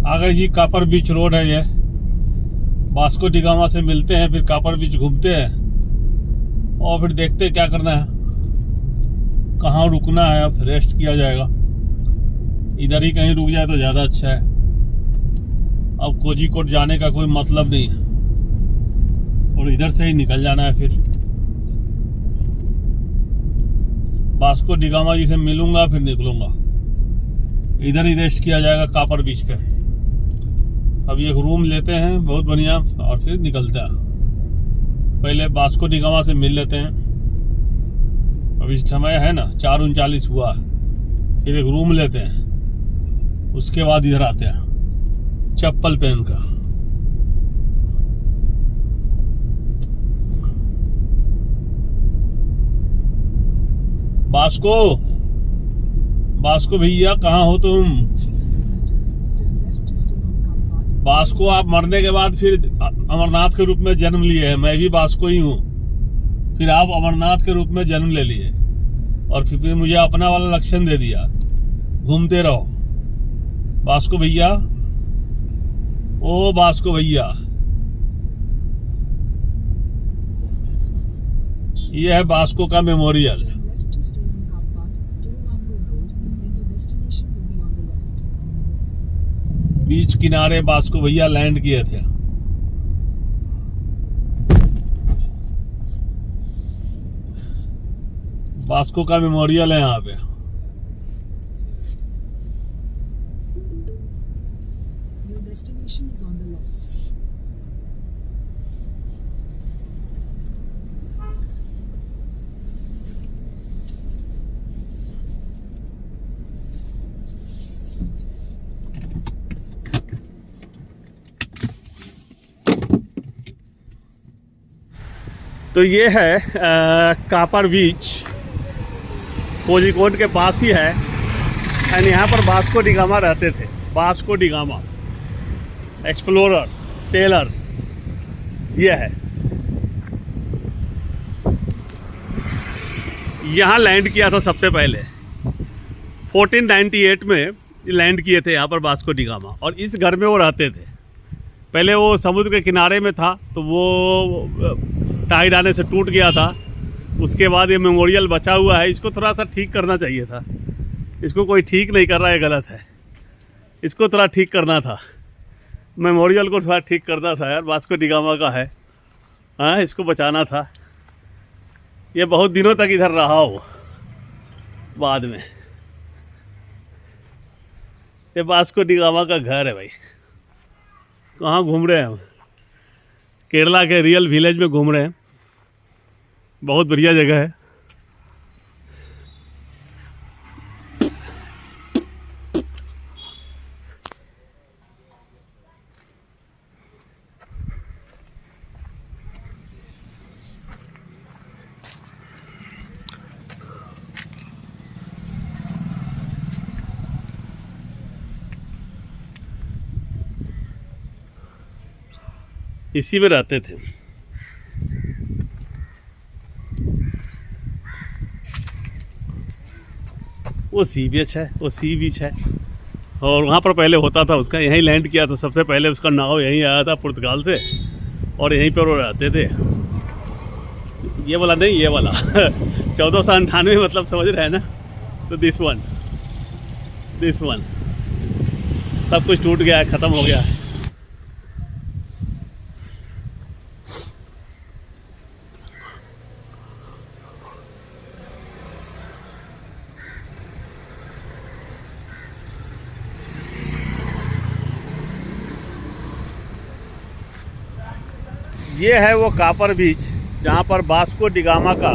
आगे जी कापर बीच रोड है ये। वास्को डी गामा से मिलते हैं, फिर कापर बीच घूमते हैं और फिर देखते हैं क्या करना है, कहाँ रुकना है। अब रेस्ट किया जाएगा, इधर ही कहीं रुक जाए तो ज़्यादा अच्छा है। अब कोझीकोड जाने का कोई मतलब नहीं है और इधर से ही निकल जाना है। फिर वास्को डी गामा जी से मिलूंगा, फिर निकलूंगा। इधर ही रेस्ट किया जाएगा कापर बीच पे। अब एक रूम लेते हैं बहुत बढ़िया और फिर निकलते हैं। पहले वास्को डी गामा से मिल लेते हैं। अभी समय है ना 4:39 हुआ। फिर एक रूम लेते हैं, उसके बाद इधर आते हैं चप्पल पहन कर। वास्को भैया कहाँ हो तुम? वास्को आप मरने के बाद फिर अमरनाथ के रूप में जन्म लिए हैं। मैं भी वास्को ही हूँ, फिर आप अमरनाथ के रूप में जन्म ले लिए और फिर मुझे अपना वाला लक्षण दे दिया। घूमते रहो वास्को भैया। ओ वास्को भैया, ये है वास्को का मेमोरियल। बीच किनारे वास्को भैया लैंड किए थे। वास्को का मेमोरियल है यहाँ पे। Your destination is on the left. तो ये है कापर बीच, कोझीकोड के पास ही है। एंड यहाँ पर वास्को डी गामा रहते थे। Vasco D gamma explorer, seller, ये है। यहाँ लैंड किया था सबसे पहले 1498 में लैंड किए थे यहाँ पर वास्को डी गामा। और इस घर में वो रहते थे। पहले वो समुद्र के किनारे में था, तो वो टाइड आने से टूट गया था। उसके बाद ये मेमोरियल बचा हुआ है। इसको थोड़ा सा ठीक करना चाहिए था। इसको कोई ठीक नहीं कर रहा है, गलत है। इसको थोड़ा ठीक करना था, मेमोरियल को थोड़ा ठीक करना था यार। वास्को डी गामा का है, हाँ, इसको बचाना था। ये बहुत दिनों तक इधर रहा हो बाद में। ये वास्को डी गामा का घर है भाई। कहाँ घूम रहे हैं हम? केरला के रियल विलेज में घूम रहे हैं। बहुत बढ़िया जगह है। इसी में रहते थे। वो सी बीच है, वो सी बीच है। और वहाँ पर पहले होता था उसका, यहीं लैंड किया था सबसे पहले। उसका नाव यहीं आया था पुर्तगाल से और यहीं पर वो रहते थे। ये वाला नहीं, ये वाला 1498 मतलब समझ रहे हैं ना। तो दिस वन सब कुछ टूट गया है, ख़त्म हो गया है। ये है वो कापर बीच जहाँ पर वास्को डी गामा का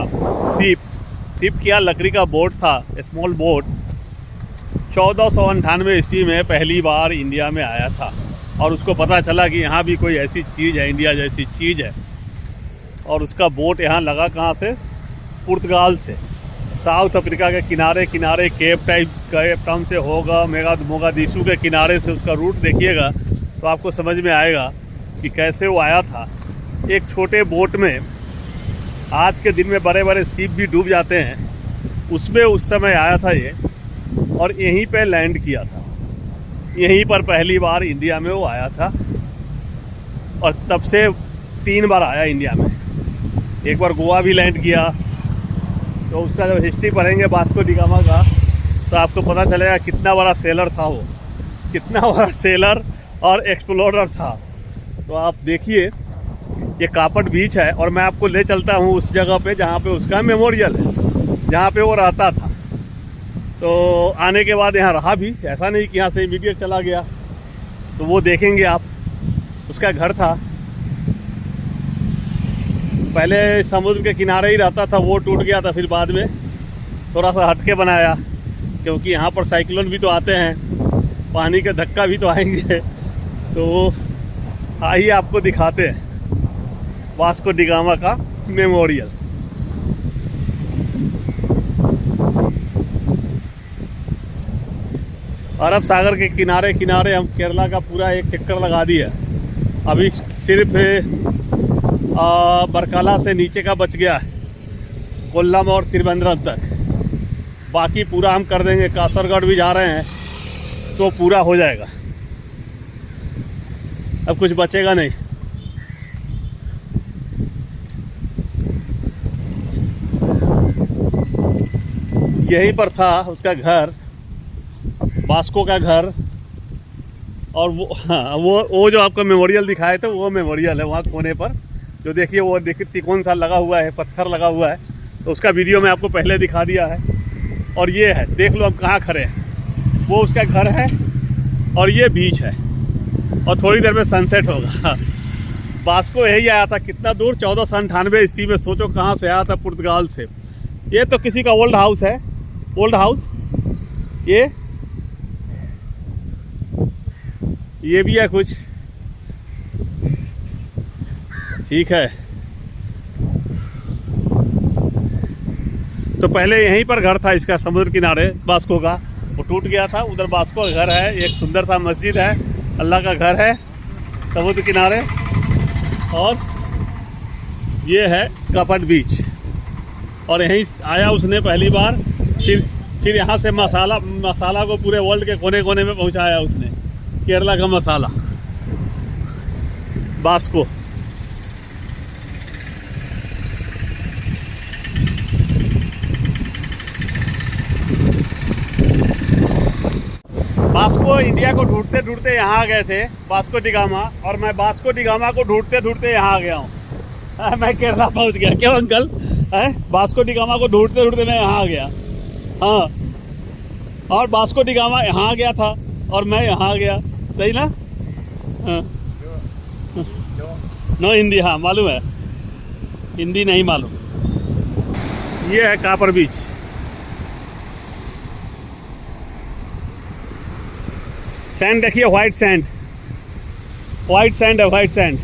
शिप किया लकड़ी का बोट था, स्मॉल बोट। 1498 ईस्वी में पहली बार इंडिया में आया था और उसको पता चला कि यहाँ भी कोई ऐसी चीज़ है, इंडिया जैसी चीज़ है। और उसका बोट यहाँ लगा कहाँ से? पुर्तगाल से। साउथ अफ्रीका के किनारे किनारे केप टाउन से होगा, मोगादिशु के किनारे से उसका रूट देखिएगा तो आपको समझ में आएगा कि कैसे वो आया था। एक छोटे बोट में, आज के दिन में बड़े बड़े शिप भी डूब जाते हैं, उसमें उस समय आया था ये और यहीं पे लैंड किया था। यहीं पर पहली बार इंडिया में वो आया था और तब से 3 बार आया इंडिया में। एक बार गोवा भी लैंड किया। तो उसका जब हिस्ट्री पढ़ेंगे वास्को डी गामा का तो आपको पता चलेगा कितना बड़ा सेलर था वो, कितना बड़ा सेलर और एक्सप्लोरर था। तो आप देखिए ये कापट बीच है और मैं आपको ले चलता हूँ उस जगह पे जहाँ पे उसका मेमोरियल है, जहाँ पे वो रहता था। तो आने के बाद यहाँ रहा भी, ऐसा नहीं कि यहाँ से इमीडिएट चला गया। तो वो देखेंगे आप, उसका घर था पहले समुद्र के किनारे ही रहता था, वो टूट गया था, फिर बाद में थोड़ा सा हटके बनाया क्योंकि यहाँ पर साइक्लोन भी तो आते हैं, पानी का धक्का भी तो आएंगे। तो आइए आपको दिखाते हैं वास्को डी गामा का मेमोरियल। अरब सागर के किनारे किनारे हम केरला का पूरा एक चक्कर लगा दिया। अभी सिर्फ बरकाला से नीचे का बच गया है, कोल्लम और त्रिवेंद्रम तक। बाकी पूरा हम कर देंगे। कासरगढ़ भी जा रहे हैं तो पूरा हो जाएगा, अब कुछ बचेगा नहीं। यहीं पर था उसका घर, वास्को का घर। और वो हाँ, वो जो आपको मेमोरियल दिखाए थे वो मेमोरियल है वहाँ कोने पर, जो देखिए वो देखिए तिकोन सा लगा हुआ है, पत्थर लगा हुआ है। तो उसका वीडियो मैं आपको पहले दिखा दिया है। और ये है, देख लो हम कहाँ खड़े हैं, वो उसका घर है और ये बीच है और थोड़ी देर में सनसेट होगा। वास्को यही आया था, कितना दूर, 1498 ईस्वी में। सोचो कहाँ से आया था, पुर्तगाल से। ये तो किसी का ओल्ड हाउस है, ओल्ड हाउस। ये भी है कुछ, ठीक है। तो पहले यहीं पर घर था इसका, समुद्र किनारे वास्को का। वो टूट गया था, उधर वास्को का घर है, एक सुंदर सा मस्जिद है, अल्लाह का घर है समुद्र किनारे। और ये है कापट बीच, और यहीं आया उसने पहली बार। फिर यहाँ से मसाला को पूरे वर्ल्ड के कोने कोने में पहुँचाया उसने। केरला का मसाला वास्को। वास्को इंडिया को ढूंढते ढूंढते यहाँ आ गए थे, वास्को डी गामा। और मैं वास्को डी गामा को ढूंढते ढूंढते यहाँ आ गया हूँ। मैं केरला पहुँच गया। क्यों अंकल? वास्को डी गामा को ढूंढते ढूंढते मैं यहाँ आ गया। हाँ, और वास्को डी गामा यहाँ आ गया था और मैं यहाँ आ गया, सही ना? हाँ। नो हिंदी, हाँ मालूम है, हिंदी नहीं मालूम। ये है कापर बीच। सैंड देखिए, वाइट सैंड, वाइट सैंड है, वाइट सैंड।